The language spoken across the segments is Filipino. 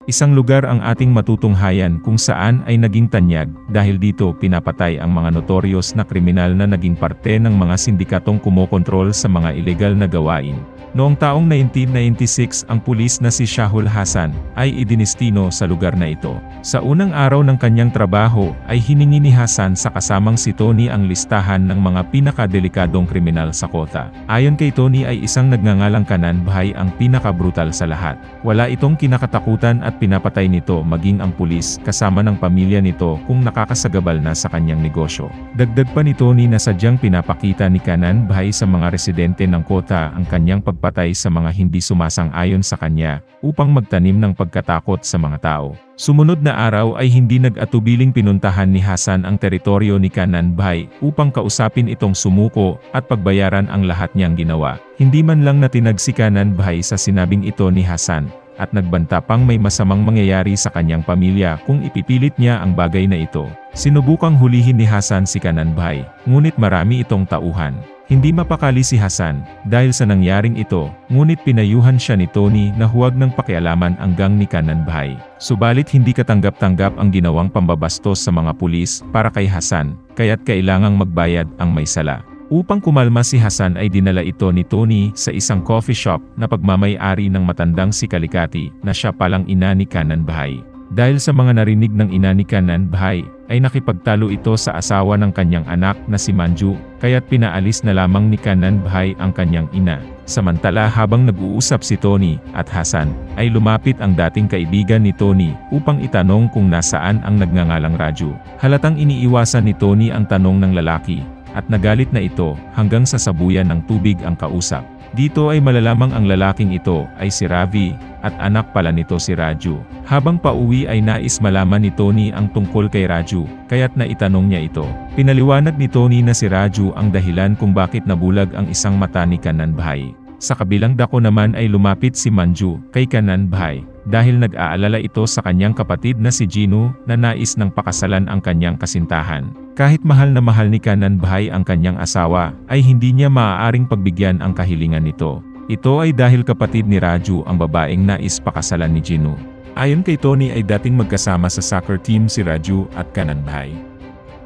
Isang lugar ang ating matutunghayan kung saan ay naging tanyag dahil dito pinapatay ang mga notorious na kriminal na naging parte ng mga sindikatong kumokontrol sa mga ilegal na gawain. Noong taong 1996 ang pulis na si Shahul Hassan ay idinestino sa lugar na ito. Sa unang araw ng kanyang trabaho ay hiningi ni Hassan sa kasamang si Tony ang listahan ng mga pinakadelikadong kriminal sa kota. Ayon kay Tony ay isang nagngangalang Kanan Bhay ang pinakabrutal sa lahat. Wala itong kinakatakutan at pinapatay nito maging ang pulis kasama ng pamilya nito kung nakakasagabal na sa kanyang negosyo. Dagdag pa ni Tony na sadyang pinapakita ni Kanan Bhay sa mga residente ng kota ang kanyang pagpatay sa mga hindi sumasang-ayon sa kanya upang magtanim ng pagkatakot sa mga tao. Sumunod na araw ay hindi nag-atubiling pinuntahan ni Hassan ang teritoryo ni Kanan Bhay upang kausapin itong sumuko at pagbayaran ang lahat niyang ginawa. Hindi man lang natinag si Kanan Bhay sa sinabing ito ni Hassan at nagbanta pang may masamang mangyayari sa kanyang pamilya kung ipipilit niya ang bagay na ito. Sinubukang hulihin ni Hassan si Kanan Bhay, ngunit marami itong tauhan. Hindi mapakali si Hassan dahil sa nangyaring ito, ngunit pinayuhan siya ni Tony na huwag nang pakialaman ang gang ni Kanan Bhay. Subalit hindi katanggap-tanggap ang ginawang pambabastos sa mga pulis para kay Hassan, kaya't kailangang magbayad ang may sala. Upang kumalma si Hassan ay dinala ito ni Tony sa isang coffee shop na pagmamay-ari ng matandang si Kalikati na siya palang ina ni Kanan Bhay. Dahil sa mga narinig ng ina ni Kanan Bhay, ay nakipagtalo ito sa asawa ng kanyang anak na si Manju, kaya't pinaalis na lamang ni Kanan Bhay ang kanyang ina. Samantala habang nag-uusap si Tony at Hassan, ay lumapit ang dating kaibigan ni Tony upang itanong kung nasaan ang nagngangalang Raju. Halatang iniiwasan ni Tony ang tanong ng lalaki, at nagalit na ito hanggang sa sabuyan ng tubig ang kausap. Dito ay malalamang ang lalaking ito ay si Ravi, at anak pala nito si Raju. Habang pauwi ay nais malaman ni Tony ang tungkol kay Raju, kaya't naitanong niya ito. Pinaliwanag ni Tony na si Raju ang dahilan kung bakit nabulag ang isang mata ni Kanan Bhay. Sa kabilang dako naman ay lumapit si Manju kay Kanan Bhay, dahil nag-aalala ito sa kanyang kapatid na si Jinu na nais ng pakasalan ang kanyang kasintahan. Kahit mahal na mahal ni Kanan Bhay ang kanyang asawa, ay hindi niya maaaring pagbigyan ang kahilingan nito. Ito ay dahil kapatid ni Raju ang babaeng nais pakasalan ni Jinu. Ayon kay Tony ay dating magkasama sa soccer team si Raju at Kanan Bhay.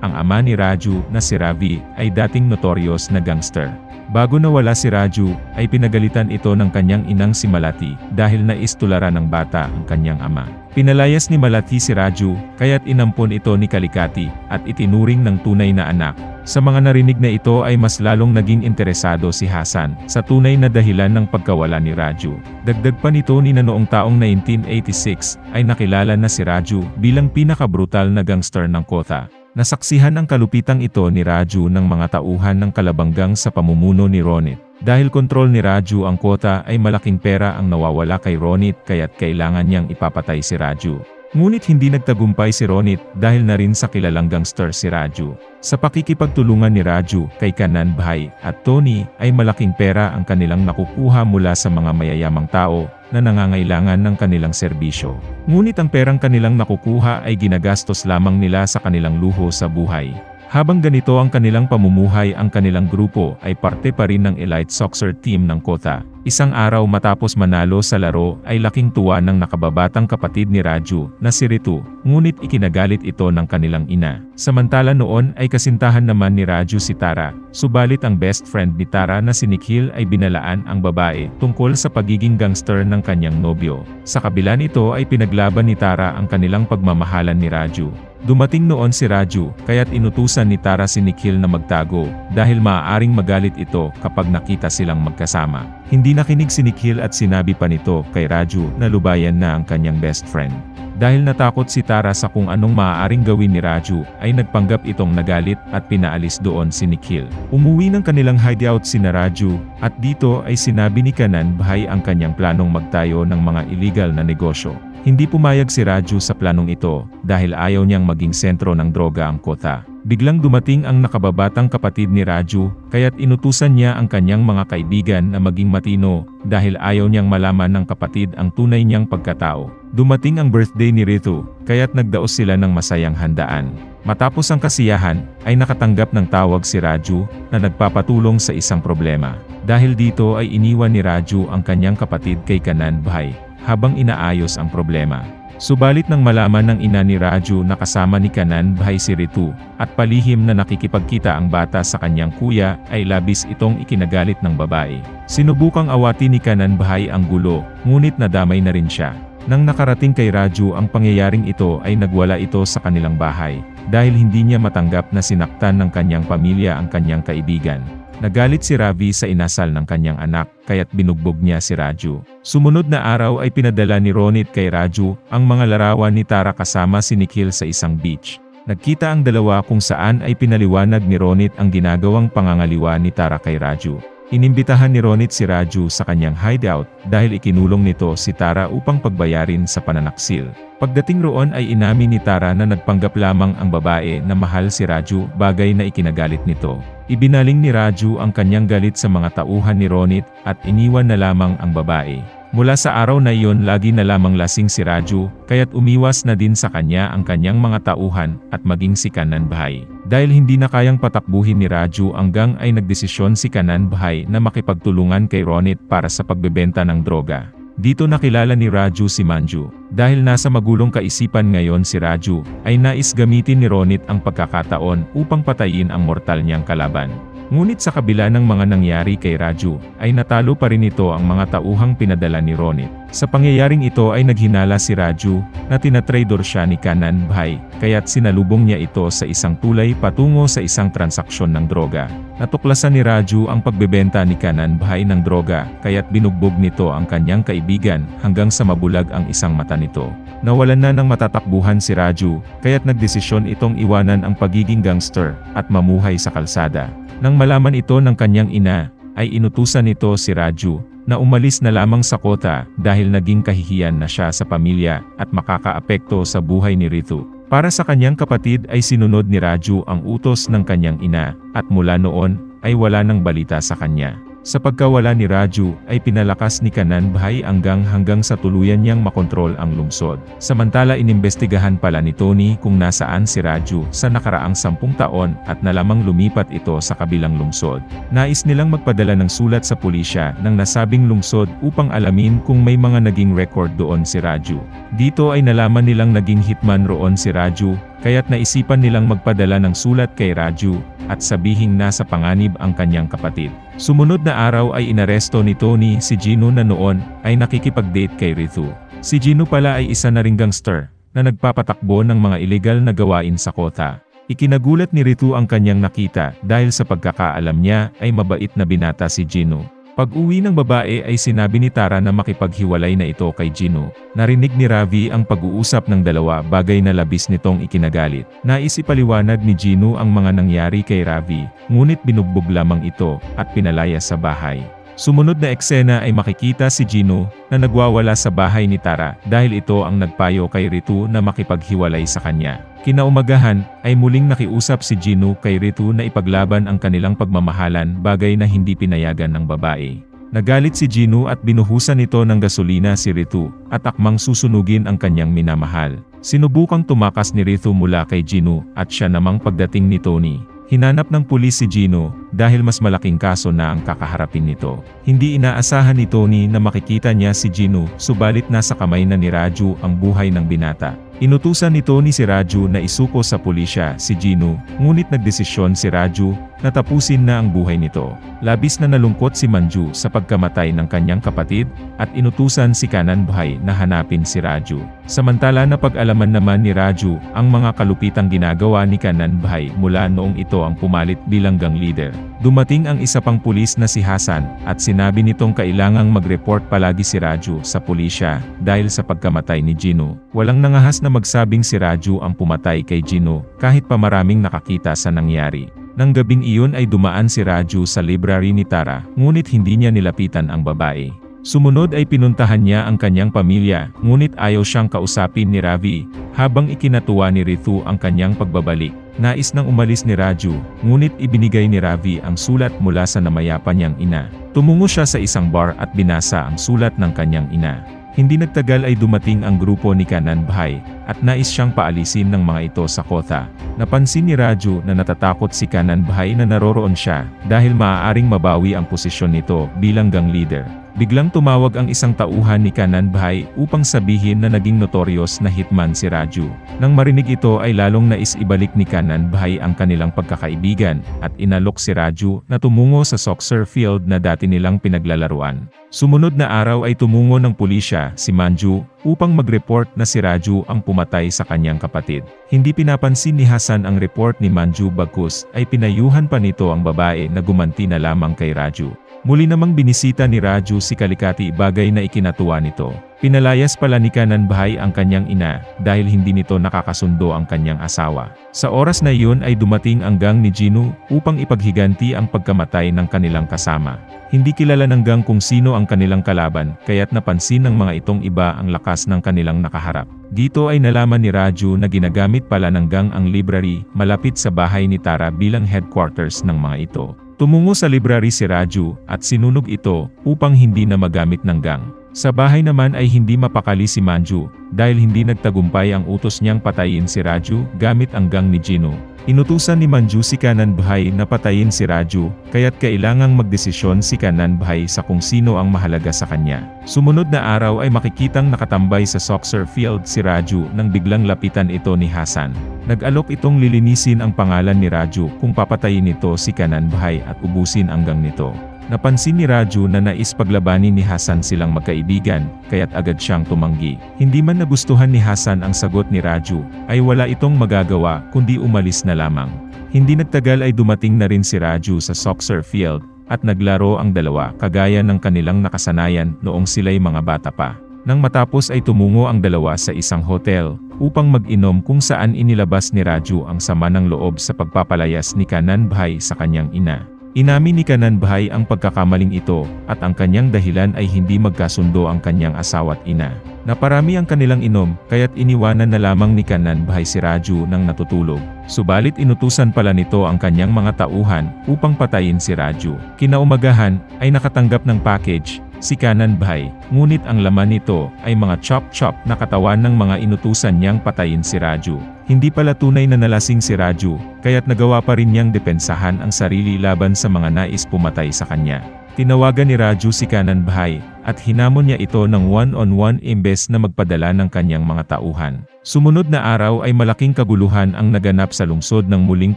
Ang ama ni Raju na si Ravi ay dating notorious na gangster. Bago nawala si Raju, ay pinagalitan ito ng kanyang inang si Malati dahil naistularan ng bata ang kanyang ama. Pinalayas ni Malati si Raju, kaya't inampon ito ni Kalikati at itinuring ng tunay na anak. Sa mga narinig na ito ay mas lalong naging interesado si Hassan sa tunay na dahilan ng pagkawala ni Raju. Dagdag pa ni Tony na noong taong 1986 ay nakilala na si Raju bilang pinakabrutal na gangster ng kota. Nasaksihan ang kalupitang ito ni Raju ng mga tauhan ng kalabanggang sa pamumuno ni Ronit. Dahil kontrol ni Raju ang kota ay malaking pera ang nawawala kay Ronit kaya't kailangan niyang ipapatay si Raju. Ngunit hindi nagtagumpay si Ronit dahil na rin sa kilalang gangster si Raju. Sa pakikipagtulungan ni Raju kay Kanan Bhay at Tony ay malaking pera ang kanilang nakukuha mula sa mga mayayamang tao na nangangailangan ng kanilang serbisyo. Ngunit ang perang kanilang nakukuha ay ginagastos lamang nila sa kanilang luho sa buhay. Habang ganito ang kanilang pamumuhay, ang kanilang grupo ay parte pa rin ng elite soccer team ng kota. Isang araw matapos manalo sa laro ay laking tuwa ng nakababatang kapatid ni Raju na si Ritu, ngunit ikinagalit ito ng kanilang ina. Samantala noon ay kasintahan naman ni Raju si Tara, subalit ang best friend ni Tara na si Nikhil ay binalaan ang babae tungkol sa pagiging gangster ng kanyang nobyo. Sa kabila nito ay pinaglaban ni Tara ang kanilang pagmamahalan ni Raju. Dumating noon si Raju, kaya't inutusan ni Tara si Nikhil na magtago, dahil maaaring magalit ito kapag nakita silang magkasama. Hindi nakinig si Nikhil at sinabi pa nito kay Raju na lubayan na ang kanyang best friend. Dahil natakot si Tara sa kung anong maaaring gawin ni Raju, ay nagpanggap itong nagalit at pinaalis doon si Nikhil. Umuwi ng kanilang hideout sina Raju, at dito ay sinabi ni Kanan Bhay ang kanyang planong magtayo ng mga illegal na negosyo. Hindi pumayag si Raju sa planong ito dahil ayaw niyang maging sentro ng droga ang kota. Biglang dumating ang nakababatang kapatid ni Raju, kaya't inutusan niya ang kanyang mga kaibigan na maging matino dahil ayaw niyang malaman ng kapatid ang tunay niyang pagkatao. Dumating ang birthday ni Ritu, kaya't nagdaos sila ng masayang handaan. Matapos ang kasiyahan, ay nakatanggap ng tawag si Raju na nagpapatulong sa isang problema. Dahil dito ay iniwan ni Raju ang kanyang kapatid kay Kanan Bhay habang inaayos ang problema. Subalit nang malaman ng ina ni Raju na kasama ni Kanan Bhai si Ritu, at palihim na nakikipagkita ang bata sa kanyang kuya, ay labis itong ikinagalit ng babae. Sinubukang awati ni Kanan Bhai ang gulo, ngunit nadamay na rin siya. Nang nakarating kay Raju ang pangyayaring ito ay nagwala ito sa kanilang bahay, dahil hindi niya matanggap na sinaktan ng kanyang pamilya ang kanyang kaibigan. Nagalit si Ravi sa inasal ng kanyang anak, kaya't binugbog niya si Raju. Sumunod na araw ay pinadala ni Ronit kay Raju ang mga larawan ni Tara kasama si Nikhil sa isang beach. Nagkita ang dalawa kung saan ay pinaliwanag ni Ronit ang ginagawang pangangaliwa ni Tara kay Raju. Inimbitahan ni Ronit si Raju sa kanyang hideout dahil ikinulong nito si Tara upang pagbayarin sa pananaksil. Pagdating roon ay inamin ni Tara na nagpanggap lamang ang babae na mahal si Raju, bagay na ikinagalit nito. Ibinaling ni Raju ang kanyang galit sa mga tauhan ni Ronit at iniwan na lamang ang babae. Mula sa araw na iyon lagi na lamang lasing si Raju, kaya't umiwas na din sa kanya ang kanyang mga tauhan at maging si Kanan Bhai. Dahil hindi na kayang patakbuhin ni Raju hanggang ay nagdesisyon si Kanan Bhai na makipagtulungan kay Ronit para sa pagbebenta ng droga. Dito nakilala ni Raju si Manju. Dahil nasa magulong kaisipan ngayon si Raju, ay nais gamitin ni Ronit ang pagkakataon upang patayin ang mortal niyang kalaban. Ngunit sa kabila ng mga nangyari kay Raju, ay natalo pa rin ito ang mga tauhang pinadala ni Ronit. Sa pangyayaring ito ay naghinala si Raju, na tinatraidor siya ni Kanan Bhai, kaya't sinalubong niya ito sa isang tulay patungo sa isang transaksyon ng droga. Natuklasan ni Raju ang pagbebenta ni Kanan Bhai ng droga, kaya't binugbog nito ang kanyang kaibigan hanggang sa mabulag ang isang mata nito. Nawalan na ng matatakbuhan si Raju, kaya't nagdesisyon itong iwanan ang pagiging gangster at mamuhay sa kalsada. Nang malaman ito ng kanyang ina, ay inutusan nito si Raju na umalis na lamang sa kota dahil naging kahihiyan na siya sa pamilya at makakaapekto sa buhay ni Ritu. Para sa kanyang kapatid ay sinunod ni Raju ang utos ng kanyang ina at mula noon ay wala nang balita sa kanya. Sa pagkawala ni Raju ay pinalakas ni Kanan Bhai hanggang sa tuluyan niyang makontrol ang lungsod. Samantala inimbestigahan pala ni Tony kung nasaan si Raju sa nakaraang 10 taon at nalamang lumipat ito sa kabilang lungsod. Nais nilang magpadala ng sulat sa pulisya ng nasabing lungsod upang alamin kung may mga naging record doon si Raju. Dito ay nalaman nilang naging hitman roon si Raju, kaya't naisipan nilang magpadala ng sulat kay Raju at sabihing nasa panganib ang kanyang kapatid. Sumunod na araw ay inaresto ni Tony si Gino na noon ay nakikipag-date kay Ritu. Si Gino pala ay isa na ring gangster na nagpapatakbo ng mga ilegal na gawain sa kota. Ikinagulat ni Ritu ang kanyang nakita dahil sa pagkakaalam niya ay mabait na binata si Gino. Pag-uwi ng babae ay sinabi ni Tara na makipaghiwalay na ito kay Gino. Narinig ni Ravi ang pag-uusap ng dalawa, bagay na labis nitong ikinagalit. Nais ipaliwanag ni Gino ang mga nangyari kay Ravi, ngunit binugbog lamang ito at pinalaya sa bahay. Sumunod na eksena ay makikita si Gino na nagwawala sa bahay ni Tara dahil ito ang nagpayo kay Ritu na makipaghiwalay sa kanya. Kinaumagahan ay muling nakiusap si Gino kay Ritu na ipaglaban ang kanilang pagmamahalan, bagay na hindi pinayagan ng babae. Nagalit si Gino at binuhusan nito ng gasolina si Ritu at akmang susunugin ang kanyang minamahal. Sinubukang tumakas ni Ritu mula kay Gino at siya namang pagdating ni Tony. Hinanap ng pulis si Gino dahil mas malaking kaso na ang kakaharapin nito. Hindi inaasahan ni Tony na makikita niya si Gino, subalit nasa kamay na ni Raju ang buhay ng binata. Inutusan ni Tony si Raju na isuko sa pulisya si Gino, ngunit nagdesisyon si Raju na tapusin na ang buhay nito. Labis na nalungkot si Manju sa pagkamatay ng kanyang kapatid at inutusan si Kanan Bhai na hanapin si Raju. Samantala napag-alaman naman ni Raju ang mga kalupitang ginagawa ni Kanan Bhai mula noong ito ang pumalit bilang gang leader. Dumating ang isa pang pulis na si Hasan at sinabi nitong kailangang mag-report palagi si Raju sa pulisya dahil sa pagkamatay ni Gino. Walang nangahas na magsabing si Raju ang pumatay kay Gino kahit pa maraming nakakita sa nangyari. Nang gabing iyon ay dumaan si Raju sa library ni Tara, ngunit hindi niya nilapitan ang babae. Sumunod ay pinuntahan niya ang kanyang pamilya, ngunit ayaw siyang kausapin ni Ravi, habang ikinatuwa ni Ritu ang kanyang pagbabalik. Nais nang umalis ni Raju, ngunit ibinigay ni Ravi ang sulat mula sa namayapa niyang ina. Tumungo siya sa isang bar at binasa ang sulat ng kanyang ina. Hindi nagtagal ay dumating ang grupo ni Kanan Bhai, at nais siyang paalisin ng mga ito sa kota. Napansin ni Raju na natatakot si Kanan Bhai na naroroon siya, dahil maaaring mabawi ang posisyon nito bilang gang leader. Biglang tumawag ang isang tauhan ni Kanan Bhai upang sabihin na naging notorious na hitman si Raju. Nang marinig ito ay lalong nais ibalik ni Kanan Bhai ang kanilang pagkakaibigan, at inalok si Raju na tumungo sa soccer field na dati nilang pinaglalaruan. Sumunod na araw ay tumungo ng pulisya, si Manju, upang mag-report na si Raju ang pumatay sa kanyang kapatid. Hindi pinapansin ni Hasan ang report ni Manju, bagkus ay pinayuhan pa nito ang babae na gumanti na lamang kay Raju. Muli namang binisita ni Raju si Kalikati, bagay na ikinatuwa nito. Pinalayas pala ni Kanan Bhai ang kanyang ina dahil hindi nito nakakasundo ang kanyang asawa. Sa oras na iyon ay dumating ang gang ni Jinu upang ipaghiganti ang pagkamatay ng kanilang kasama. Hindi kilala ng gang kung sino ang kanilang kalaban, kaya't napansin ng mga itong iba ang lakas ng kanilang nakaharap. Dito ay nalaman ni Raju na ginagamit pala ng gang ang library malapit sa bahay ni Tara bilang headquarters ng mga ito. Tumungo sa library si Raju at sinunog ito upang hindi na magamit ng gang. Sa bahay naman ay hindi mapakali si Manju dahil hindi nagtagumpay ang utos niyang patayin si Raju gamit ang gang ni Jinu. Inutusan ni Manju si Kanan Bhai na patayin si Raju, kaya't kailangang magdesisyon si Kanan Bhai sa kung sino ang mahalaga sa kanya. Sumunod na araw ay makikitang nakatambay sa soccer field si Raju nang biglang lapitan ito ni Hasan. Nag-alok itong lilinisin ang pangalan ni Raju kung papatayin nito si Kanan Bhai at ubusin ang gang nito. Napansin ni Raju na nais paglabanin ni Hasan silang magkaibigan, kaya't agad siyang tumanggi. Hindi man nagustuhan ni Hasan ang sagot ni Raju, ay wala itong magagawa kundi umalis na lamang. Hindi nagtagal ay dumating na rin si Raju sa soccer field, at naglaro ang dalawa kagaya ng kanilang nakasanayan noong sila'y mga bata pa. Nang matapos ay tumungo ang dalawa sa isang hotel, upang mag-inom kung saan inilabas ni Raju ang sama ng loob sa pagpapalayas ni Kanan Bhai sa kanyang ina. Inamin ni Kanan Bhai ang pagkakamaling ito, at ang kanyang dahilan ay hindi magkasundo ang kanyang asawa't ina. Naparami ang kanilang inom, kaya't iniwanan na lamang ni Kanan Bhai si Raju nang natutulog. Subalit inutusan pala nito ang kanyang mga tauhan upang patayin si Raju. Kinaumagahan, ay nakatanggap ng package si Kanan Bhai, ngunit ang laman nito ay mga chop-chop na katawan ng mga inutusan niyang patayin si Raju. Hindi pala tunay na nalasing si Raju, kaya't nagawa pa rin niyang depensahan ang sarili laban sa mga nais pumatay sa kanya. Tinawagan ni Raju si Kanan Bhai, at hinamon niya ito ng one-on-one imbes na magpadala ng kanyang mga tauhan. Sumunod na araw ay malaking kaguluhan ang naganap sa lungsod nang muling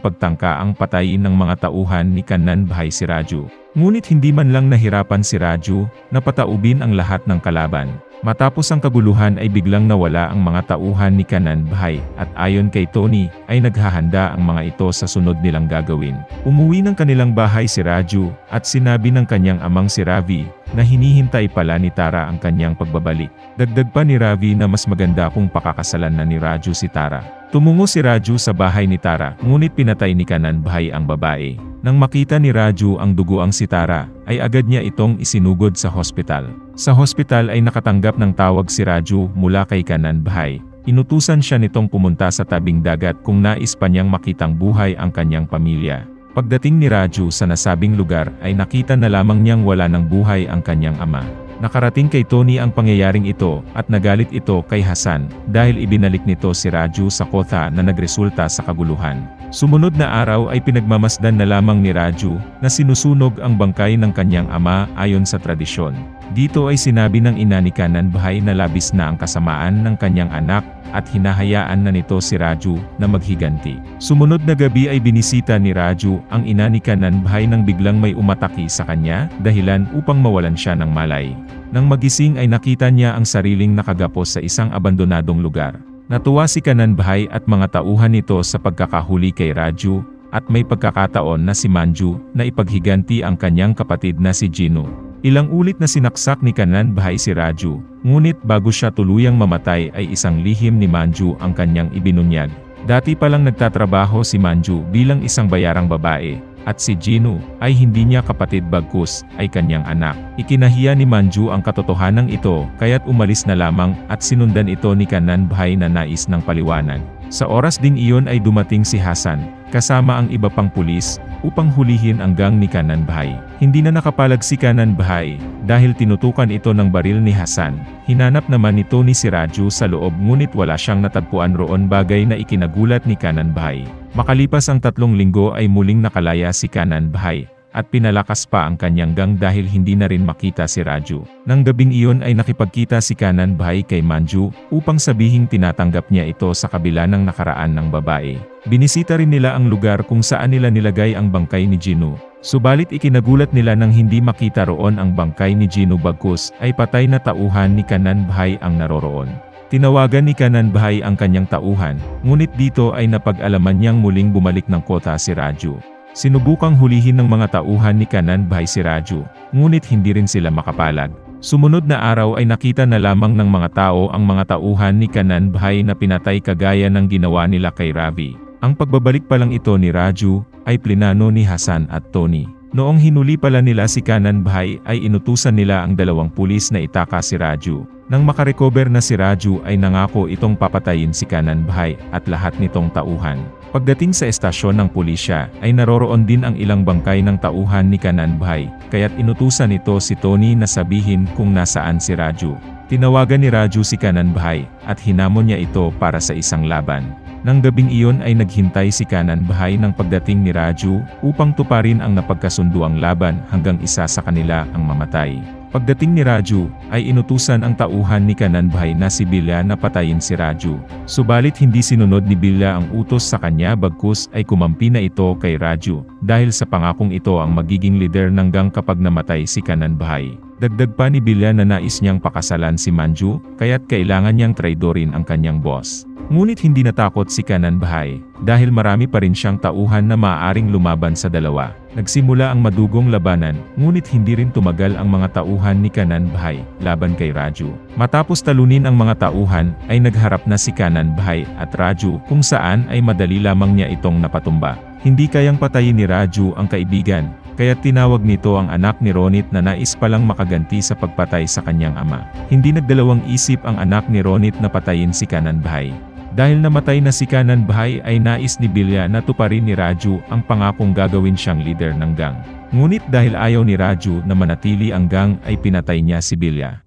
pagtangka ang patayin ng mga tauhan ni Kanan Bhai si Raju. Ngunit hindi man lang nahirapan si Raju na pataubin ang lahat ng kalaban. Matapos ang kaguluhan ay biglang nawala ang mga tauhan ni Kanan Bhai, at ayon kay Tony, ay naghahanda ang mga ito sa sunod nilang gagawin. Umuwi ng kanilang bahay si Raju, at sinabi ng kanyang amang si Ravi, na hinihintay pala ni Tara ang kanyang pagbabalik. Dagdag pa ni Ravi na mas maganda kung pakakasalan na ni Raju si Tara. Tumungo si Raju sa bahay ni Tara, ngunit pinatay ni Kanan Bhai ang babae. Nang makita ni Raju ang dugo ang si Tara, ay agad niya itong isinugod sa hospital. Sa hospital ay nakatanggap ng tawag si Raju mula kay Kanan Bhai. Inutusan siya nitong pumunta sa tabing dagat kung nais pa niyang makitang buhay ang kanyang pamilya. Pagdating ni Raju sa nasabing lugar ay nakita na lamang niyang wala ng buhay ang kanyang ama. Nakarating kay Tony ang pangyayaring ito, at nagalit ito kay Hasan dahil ibinalik nito si Raju sa kotha na nagresulta sa kaguluhan. Sumunod na araw ay pinagmamasdan na lamang ni Raju na sinusunog ang bangkay ng kanyang ama ayon sa tradisyon. Dito ay sinabi ng ina ni Kanan Bhai na labis na ang kasamaan ng kanyang anak, at hinahayaan na nito si Raju na maghiganti. Sumunod na gabi ay binisita ni Raju ang ina ni Kanan Bhai nang biglang may umataki sa kanya, dahilan upang mawalan siya ng malay. Nang magising ay nakita niya ang sariling nakagapos sa isang abandonadong lugar. Natuwa si Kanan Bhai at mga tauhan nito sa pagkakahuli kay Raju, at may pagkakataon na si Manju na ipaghiganti ang kanyang kapatid na si Jinu. Ilang ulit na sinaksak ni Kanan Bhai si Raju, ngunit bago siya tuluyang mamatay ay isang lihim ni Manju ang kanyang ibinunyag. Dati palang nagtatrabaho si Manju bilang isang bayarang babae, at si Jinu ay hindi niya kapatid bagkus ay kanyang anak. Ikinahiya ni Manju ang katotohanan ito, kaya't umalis na lamang at sinundan ito ni Kanan Bhai na nais ng paliwanag. Sa oras ding iyon ay dumating si Hasan, kasama ang iba pang pulis, upang hulihin ang gang ni Kanan Bhai. Hindi na nakapalag si Kanan Bhai, dahil tinutukan ito ng baril ni Hasan. Hinanap naman ni Tony si Raju sa loob ngunit wala siyang natagpuan roon, bagay na ikinagulat ni Kanan Bhai. Makalipas ang 3 linggo ay muling nakalaya si Kanan Bhai, at pinalakas pa ang kanyang gang dahil hindi na rin makita si Raju. Nang gabing iyon ay nakipagkita si Kanan Bhai kay Manju upang sabihing tinatanggap niya ito sa kabila ng nakaraan ng babae. Binisita rin nila ang lugar kung saan nila nilagay ang bangkay ni Jinu. Subalit ikinagulat nila nang hindi makita roon ang bangkay ni Jinu bagkus ay patay na tauhan ni Kanan Bhai ang naroroon. Tinawagan ni Kanan Bhai ang kanyang tauhan, ngunit dito ay napag-alaman niyang muling bumalik ng kota si Raju. Sinubukang hulihin ng mga tauhan ni Kanan Bhai si Raju, ngunit hindi rin sila makapalag. Sumunod na araw ay nakita na lamang ng mga tao ang mga tauhan ni Kanan Bhai na pinatay kagaya ng ginawa nila kay Ravi. Ang pagbabalik pa lang ito ni Raju ay plinano ni Hasan at Tony. Noong hinuli pala nila si Kanan Bhai ay inutusan nila ang dalawang pulis na itaka si Raju. Nang makarecover na si Raju ay nangako itong papatayin si Kanan Bhai at lahat nitong tauhan. Pagdating sa estasyon ng pulisya ay naroroon din ang ilang bangkay ng tauhan ni Kanan Bhai, kaya't inutusan nito si Tony na sabihin kung nasaan si Raju. Tinawagan ni Raju si Kanan Bhai at hinamon niya ito para sa isang laban. Nang gabing iyon ay naghintay si Kanan Bhai ng pagdating ni Raju upang tuparin ang napagkasunduang laban hanggang isa sa kanila ang mamatay. Pagdating ni Raju, ay inutusan ang tauhan ni Kanan Bhai na si Bilya na patayin si Raju. Subalit hindi sinunod ni Bilya ang utos sa kanya bagkus ay kumampi na ito kay Raju, dahil sa pangakong ito ang magiging leader ng gang kapag namatay si Kanan Bhai. Dagdag pa ni Bilya na nais niyang pakasalan si Manju, kaya't kailangan niyang traidorin ang kanyang boss. Ngunit hindi natakot si Kanan Bhai, dahil marami pa rin siyang tauhan na maaaring lumaban sa dalawa. Nagsimula ang madugong labanan, ngunit hindi rin tumagal ang mga tauhan ni Kanan Bhai laban kay Raju. Matapos talunin ang mga tauhan, ay nagharap na si Kanan Bhai at Raju kung saan ay madali lamang niya itong napatumba. Hindi kayang patayin ni Raju ang kaibigan, kaya tinawag nito ang anak ni Ronit na nais palang makaganti sa pagpatay sa kanyang ama. Hindi nagdalawang isip ang anak ni Ronit na patayin si Kanan Bhai. Dahil namatay na si Kanan Bhai ay nais ni Bilya na tuparin ni Raju ang pangakong gagawin siyang leader ng gang. Ngunit dahil ayaw ni Raju na manatili ang gang ay pinatay niya si Bilya.